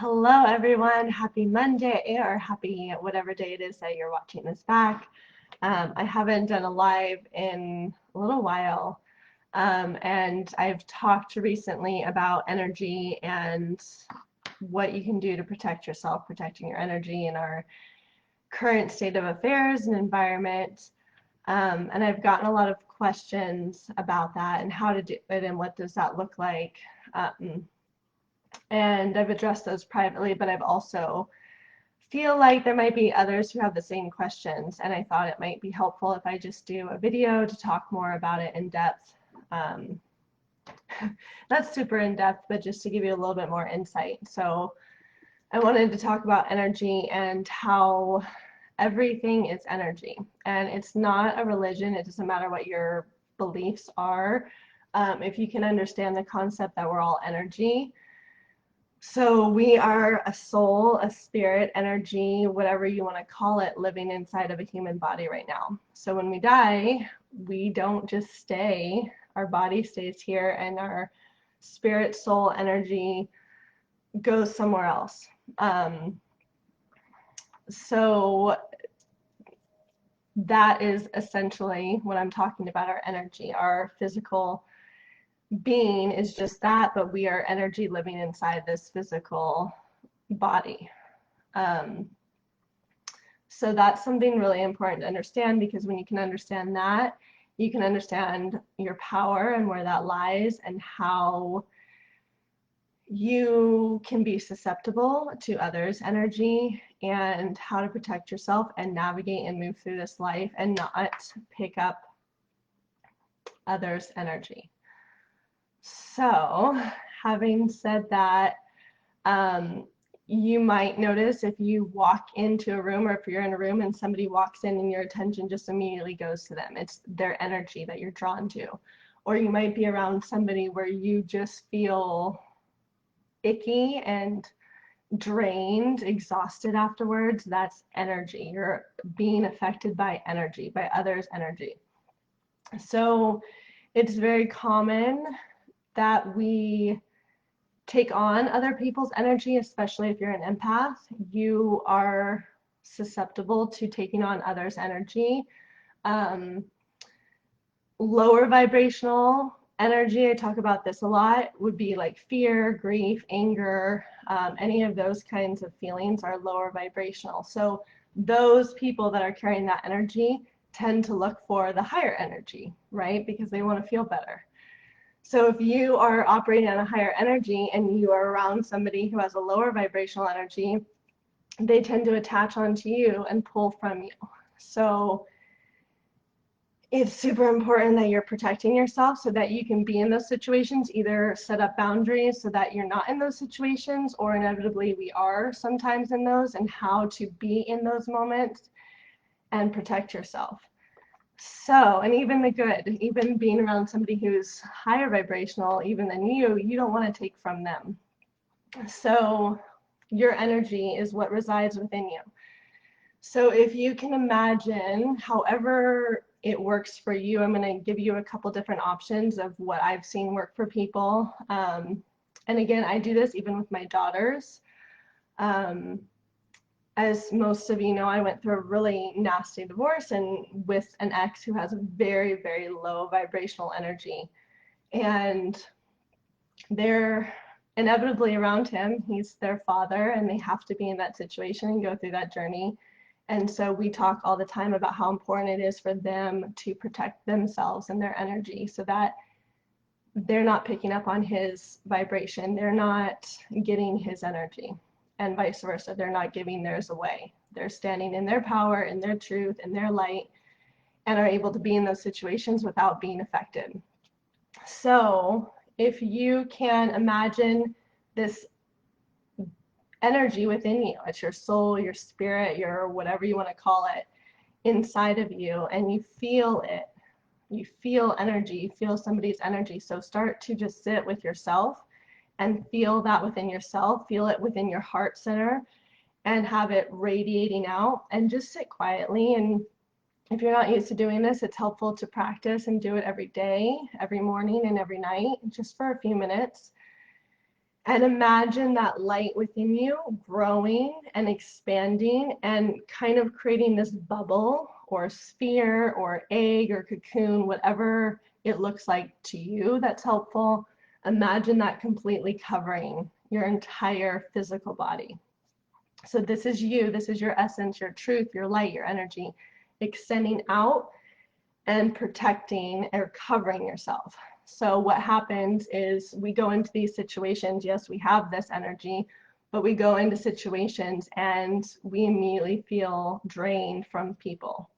Hello, everyone. Happy Monday or happy whatever day it is that you're watching this back. I haven't done a live in a little while, and I've talked recently about energy and what you can do to protect yourself, protecting your energy in our current state of affairs and environment. And I've gotten a lot of questions about that and how to do it and what does that look like. And I've addressed those privately, but I've also feel like there might be others who have the same questions, and I thought it might be helpful if I just do a video to talk more about it in depth. Um, Not super in depth, but just to give you a little bit more insight. So I wanted to talk about energy and how everything is energy, and it's not a religion. It doesn't matter what your beliefs are. If you can understand the concept that we're all energy. So we are a soul, a spirit, energy, whatever you want to call it, living inside of a human body right now. So when we die, we don't just stay. Our body stays here and our spirit, soul, energy goes somewhere else. So that is essentially what I'm talking about, our energy. Our physical being is just that, but we are energy living inside this physical body. So that's something really important to understand, because when you can understand that, you can understand your power and where that lies and how you can be susceptible to others' energy and how to protect yourself and navigate and move through this life and not pick up others' energy. So, having said that, you might notice if you walk into a room, or if you're in a room and somebody walks in and your attention just immediately goes to them. It's their energy that you're drawn to. Or you might be around somebody where you just feel icky and drained, exhausted afterwards. That's energy. You're being affected by energy, by others' energy. So it's very common that we take on other people's energy, especially if you're an empath. You are susceptible to taking on others' energy. Lower vibrational energy, I talk about this a lot, would be like fear, grief, anger, any of those kinds of feelings are lower vibrational. So those people that are carrying that energy tend to look for the higher energy, right? Because they want to feel better. So if you are operating on a higher energy and you are around somebody who has a lower vibrational energy, they tend to attach onto you and pull from you. So it's super important that you're protecting yourself so that you can be in those situations, either set up boundaries so that you're not in those situations, or inevitably we are sometimes in those, and how to be in those moments and protect yourself. So, and even the good, even being around somebody who's higher vibrational even than you don't want to take from them. So your energy is what resides within you. So if you can imagine, however it works for you, I'm going to give you a couple different options of what I've seen work for people. And again, I do this even with my daughters. As most of you know, I went through a really nasty divorce, and with an ex who has a very, very low vibrational energy. And they're inevitably around him. He's their father, and they have to be in that situation and go through that journey. And so we talk all the time about how important it is for them to protect themselves and their energy so that they're not picking up on his vibration. They're not getting his energy, and vice versa. They're not giving theirs away. They're standing in their power, in their truth, in their light, and are able to be in those situations without being affected. So if you can imagine this energy within you, it's your soul, your spirit, your whatever you want to call it, inside of you, and you feel it, you feel energy, you feel somebody's energy. So start to just sit with yourself and feel that within yourself, feel it within your heart center, and have it radiating out, and just sit quietly. And if you're not used to doing this, it's helpful to practice and do it every day, every morning and every night, just for a few minutes. And imagine that light within you growing and expanding and kind of creating this bubble or sphere or egg or cocoon, whatever it looks like to you that's helpful. Imagine that completely covering your entire physical body. So this is you, this is your essence, your truth, your light, your energy, extending out and protecting or covering yourself. So what happens is we go into these situations, yes, we have this energy, but we go into situations and we immediately feel drained from people.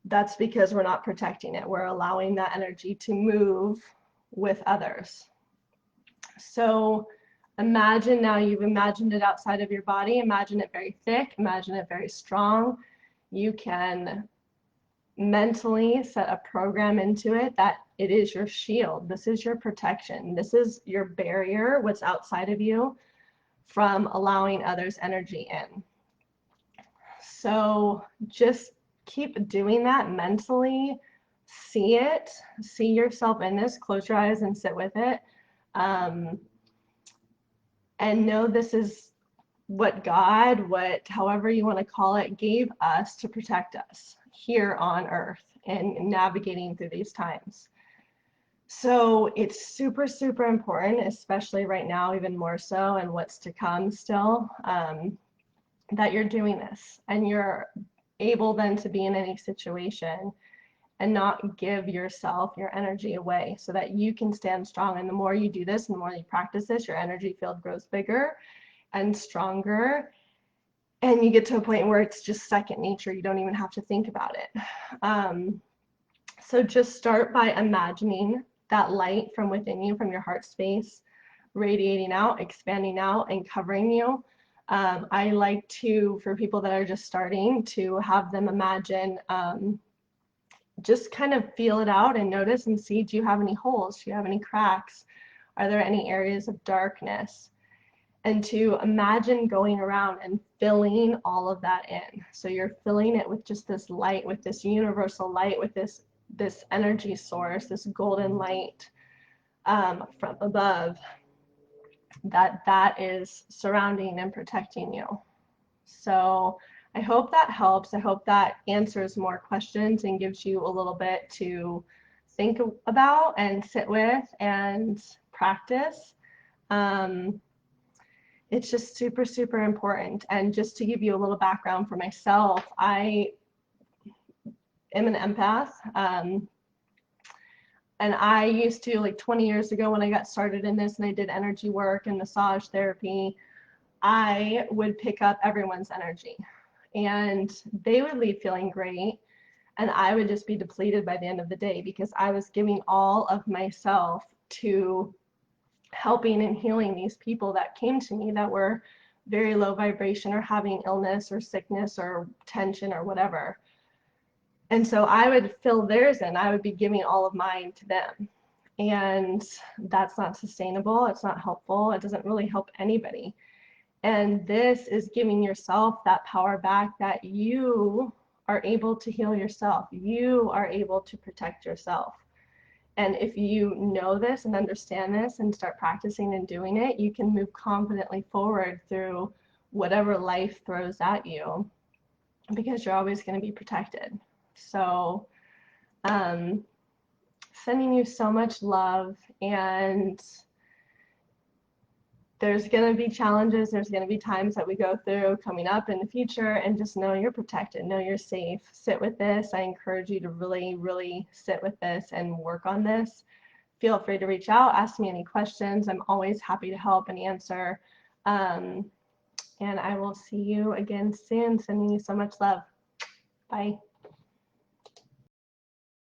That's because we're not protecting it. We're allowing that energy to move with others. So imagine now you've imagined it outside of your body. Imagine it very thick. Imagine it very strong. You can mentally set a program into it that it is your shield. This is your protection. This is your barrier, what's outside of you, from allowing others' energy in. So just keep doing that mentally. See it. See yourself in this. Close your eyes and sit with it. And know this is what God, however you want to call it, gave us to protect us here on earth and navigating through these times. So it's super, super important, especially right now, even more so, and what's to come still, that you're doing this and you're able then to be in any situation and not give yourself your energy away so that you can stand strong. And the more you do this and the more you practice this, your energy field grows bigger and stronger. And you get to a point where it's just second nature. You don't even have to think about it. So just start by imagining that light from within you, from your heart space, radiating out, expanding out, and covering you. I like to, for people that are just starting, to have them imagine, just kind of feel it out and notice and see, do you have any holes? Do you have any cracks? Are there any areas of darkness? And to imagine going around and filling all of that in. So you're filling it with just this light, with this universal light, with this energy source, this golden light from above, that is surrounding and protecting you. So I hope that helps. I hope that answers more questions and gives you a little bit to think about and sit with and practice. It's just super, super important. And just to give you a little background for myself, I am an empath. And I used to, like 20 years ago when I got started in this and I did energy work and massage therapy, I would pick up everyone's energy and they would leave feeling great. And I would just be depleted by the end of the day because I was giving all of myself to helping and healing these people that came to me that were very low vibration or having illness or sickness or tension or whatever. And so I would fill theirs in. I would be giving all of mine to them. And that's not sustainable. It's not helpful. It doesn't really help anybody. And this is giving yourself that power back that you are able to heal yourself. You are able to protect yourself. And if you know this and understand this and start practicing and doing it, you can move confidently forward through whatever life throws at you because you're always going to be protected. So sending you so much love, and there's going to be challenges, there's going to be times that we go through coming up in the future, and just know you're protected, know you're safe. Sit with this. I encourage you to really, really sit with this and work on this. Feel free to reach out, ask me any questions. I'm always happy to help and answer. And I will see you again soon. Sending you so much love. Bye.